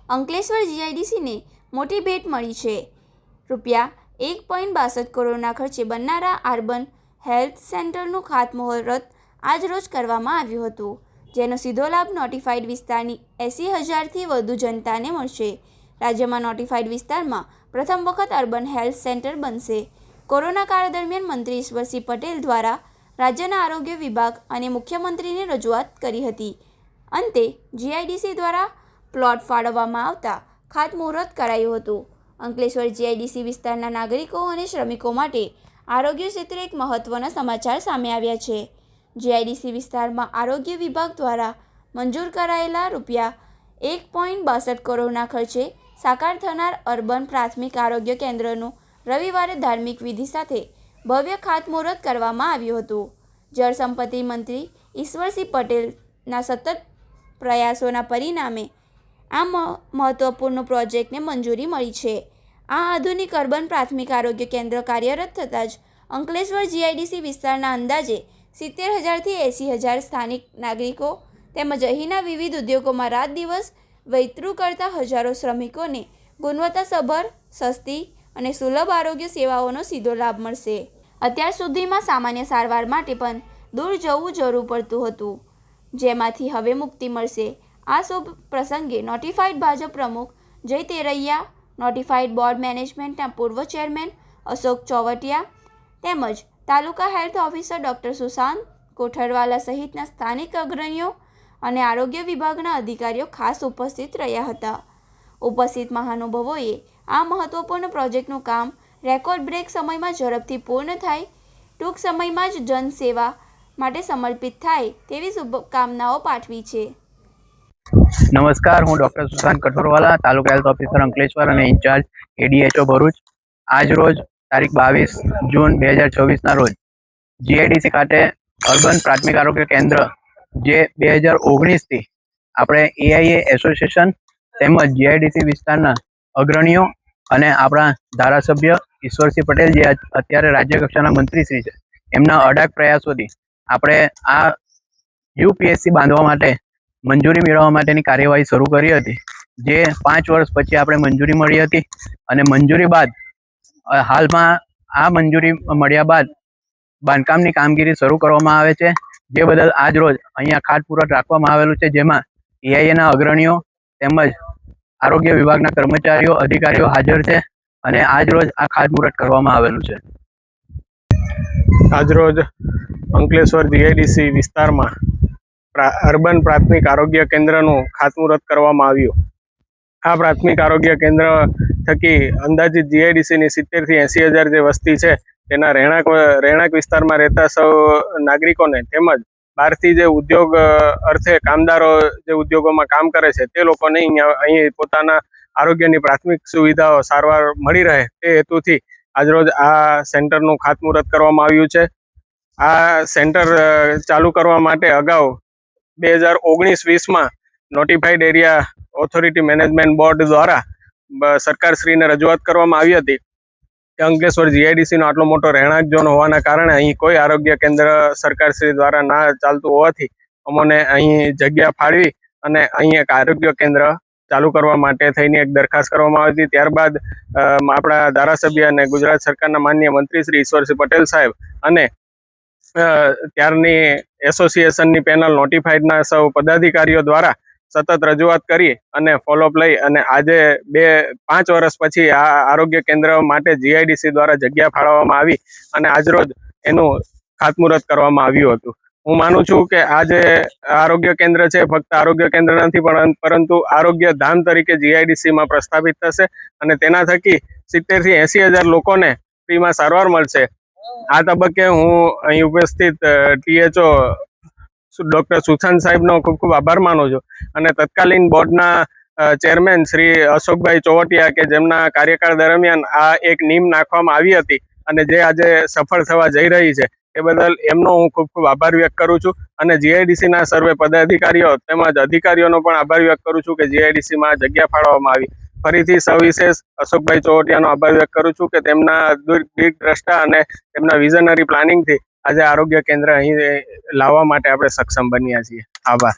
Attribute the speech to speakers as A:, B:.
A: અંકલેશ્વર જીઆઈડીસીને મોટી ભેટ મળી છે. ₹1.62 કરોડના ખર્ચે બનનારા અર્બન હેલ્થ સેન્ટરનું ખાતમુહૂર્ત આજરોજ કરવામાં આવ્યું હતું, જેનો સીધો લાભ નોટિફાઈડ વિસ્તારની 80,000થી વધુ જનતાને મળશે. રાજ્યમાં નોટિફાઈડ વિસ્તારમાં પ્રથમ વખત અર્બન હેલ્થ સેન્ટર બનશે. કોરોના કાળ દરમિયાન મંત્રી ઈશ્વરસિંહ પટેલ દ્વારા રાજ્યના આરોગ્ય વિભાગ અને મુખ્યમંત્રીને રજૂઆત કરી હતી. અંતે જીઆઈડીસી દ્વારા પ્લોટ ફાળવવામાં આવતા ખાતમુહૂર્ત કરાયું હતું. અંકલેશ્વર જીઆઈડીસી વિસ્તારના નાગરિકો અને શ્રમિકો માટે આરોગ્ય ક્ષેત્રે એક મહત્વના સમાચાર સામે આવ્યા છે. જીઆઈડીસી વિસ્તારમાં આરોગ્ય વિભાગ દ્વારા મંજૂર કરાયેલા ₹1.62 કરોડના ખર્ચે સાકાર થનાર અર્બન પ્રાથમિક આરોગ્ય કેન્દ્રનું રવિવારે ધાર્મિક વિધિ સાથે ભવ્ય ખાતમુહૂર્ત કરવામાં આવ્યું હતું. જળસંપત્તિ મંત્રી ઈશ્વરસિંહ પટેલના સતત પ્રયાસોના પરિણામે આ મહત્વપૂર્ણ પ્રોજેક્ટને મંજૂરી મળી છે. આ આધુનિક અર્બન પ્રાથમિક આરોગ્ય કેન્દ્ર કાર્યરત થતાં જ અંકલેશ્વર જીઆઈડીસી વિસ્તારના અંદાજે 70,000થી 80,000 સ્થાનિક નાગરિકો તેમજ અહીંના વિવિધ ઉદ્યોગોમાં રાત દિવસ વૈતરું કરતા હજારો શ્રમિકોને ગુણવત્તાસભર, સસ્તી અને સુલભ આરોગ્ય સેવાઓનો સીધો લાભ મળશે. અત્યાર સુધીમાં સામાન્ય સારવાર માટે પણ દૂર જવું જરૂર પડતું હતું, જેમાંથી હવે મુક્તિ મળશે. આ શુભ પ્રસંગે નોટિફાઈડ ભાજપ પ્રમુખ જય તેરૈયા, નોટિફાઈડ બોર્ડ મેનેજમેન્ટના પૂર્વ ચેરમેન અશોક ચોવટિયા તેમજ તાલુકા હેલ્થ ઓફિસર ડૉક્ટર સુશાંત કોઠરવાલા સહિતના સ્થાનિક અગ્રણીઓ અને આરોગ્ય વિભાગના અધિકારીઓ ખાસ ઉપસ્થિત રહ્યા હતા. ઉપસ્થિત મહાનુભાવોએ આ મહત્વપૂર્ણ પ્રોજેક્ટનું કામ રેકોર્ડ બ્રેક સમયમાં ઝડપથી પૂર્ણ થાય, ટૂંક સમયમાં જ જનસેવા માટે સમર્પિત થાય તેવી શુભકામનાઓ પાઠવી છે.
B: નમસ્કાર, હું ડૉક્ટર સુશાંત કઠોરવાલા, તાલુકા હેલ્થ ઓફિસર અંકલેશ્વર અને ઇન્ચાર્જ ADHO ભરૂચ. આજ રોજ તારીખ 22 જૂન 2024ના રોજ જીઆઈડીસી ખાતે અર્બન પ્રાથમિક આરોગ્ય કેન્દ્ર જે 2019થી આપણે AIA એસોસિએશન તેમજ જીઆઈડીસી વિસ્તારના અગ્રણીઓ અને આપણા ધારાસભ્ય ઈશ્વરસિંહ પટેલ જે અત્યારે રાજ્ય કક્ષાના મંત્રીશ્રી છે, એમના અડાગ પ્રયાસોથી આપણે આ UPSC બાંધવા માટે મંજૂરી મેળવવા માટેની કાર્યવાહી શરૂ કરી હતી, જે 5 વર્ષ પછી આપણે મંજૂરી મળી હતી. અને મંજૂરી બાદ હાલમાં આ મંજૂરી મળ્યા બાદ બાંધકામની કામગીરી શરૂ કરવામાં આવે છે, જે બદલ આજ રોજ અહીંયા ખાતમુહૂર્ત રાખવામાં આવેલું છે, જેમાં AIAના અગ્રણીઓ તેમજ આરોગ્ય વિભાગના કર્મચારીઓ, અધિકારીઓ હાજર છે અને આજ રોજ આ ખાતમુહૂર્ત કરવામાં આવેલું છે.
C: આજરોજ અંકલેશ્વર જીઆઈડીસી વિસ્તારમાં અર્બન પ્રાથમિક આરોગ્ય કેન્દ્રનું ખાતમુહૂર્ત કરવામાં આવ્યું. આ પ્રાથમિક આરોગ્ય કેન્દ્ર થકી અંદાજિત જીઆઈડીસીની 70,000થી 80,000 જે વસ્તી છે તેના રહેણાંક વિસ્તારમાં રહેતા સૌ નાગરિકોને તેમજ બહારથી જે ઉદ્યોગ અર્થે કામદારો જે ઉદ્યોગોમાં કામ કરે છે તે લોકોને અહીં પોતાના આરોગ્યની પ્રાથમિક સુવિધાઓ સારવાર મળી રહે તે હેતુથી આજરોજ આ સેન્ટરનું ખાતમુહૂર્ત કરવામાં આવ્યું છે. આ સેન્ટર ચાલુ કરવા માટે અગાઉ 2019-20માં notified area authority management board દ્વારા સરકારશ્રીને રજૂઆત કરવામાં આવી હતી કે અંકલેશ્વર જીઆઈડીસીનો આટલો મોટો રહેણાંક ઝોન હોવાના કારણે અહીં કોઈ આરોગ્ય કેન્દ્ર સરકારશ્રી દ્વારા ના ચાલતું હોવાથી અમને અહીં જગ્યા ફાળવી અને અહીં એક આરોગ્ય કેન્દ્ર ચાલુ કરવા માટે થઈને એક દરખાસ્ત કરવામાં આવી હતી. ત્યારબાદ આપણા ધારાસભ્ય અને ગુજરાત સરકારના માનનીય મંત્રી શ્રી ઈશ્વરસિંહ પટેલ સાહેબ અને ત્યારની એસોસિએશનની પેનલ નોટિફાઈડના સૌ પદાધિકારીઓ દ્વારા સતત રજૂઆત કરી અને ફોલોઅપ લઈ અને આજે 5 વર્ષ પછી આ આરોગ્ય કેન્દ્ર માટે જીઆઈડીસી દ્વારા જગ્યા ફાળવવામાં આવી અને આજરોજ એનું ખાતમુહૂર્ત કરવામાં આવ્યું હતું. હું માનું છું કે આ જે આરોગ્ય કેન્દ્ર છે ફક્ત આરોગ્ય કેન્દ્ર નથી પરંતુ આરોગ્ય ધામ તરીકે જીઆઈડીસીમાં પ્રસ્થાપિત થશે અને તેના થકી 70,000થી 80,000 લોકોને ફ્રીમાં સારવાર મળશે. આ તબક્કે હું અહીં ઉપસ્થિત THO ડૉક્ટર સુશાંત સાહેબનો ખૂબ ખૂબ આભાર માનું છું અને તત્કાલીન બોર્ડના ચેરમેન શ્રી અશોકભાઈ ચોવટિયા કે જેમના કાર્યકાળ દરમિયાન આ એક નીમ નાખવામાં આવી હતી અને જે આજે સફળ થવા જઈ રહી છે એ બદલ એમનો હું ખૂબ ખૂબ આભાર વ્યક્ત કરું છું અને જીઆઈડીસીના સર્વે પદાધિકારીઓ તેમજ અધિકારીઓનો પણ આભાર વ્યક્ત કરું છું કે જીઆઈડીસીમાં જગ્યા ફાળવવામાં આવી. ફરીથી સવિશેષ અશોકભાઈ ચોવટિયાનો આભાર વ્યક્ત કરું છું કે તેમના દીર્ઘદ્રષ્ટા અને તેમના વિઝનરી પ્લાનિંગથી આજે આરોગ્ય કેન્દ્ર અહીં લાવવા માટે આપણે સક્ષમ બન્યા છીએ. આભાર.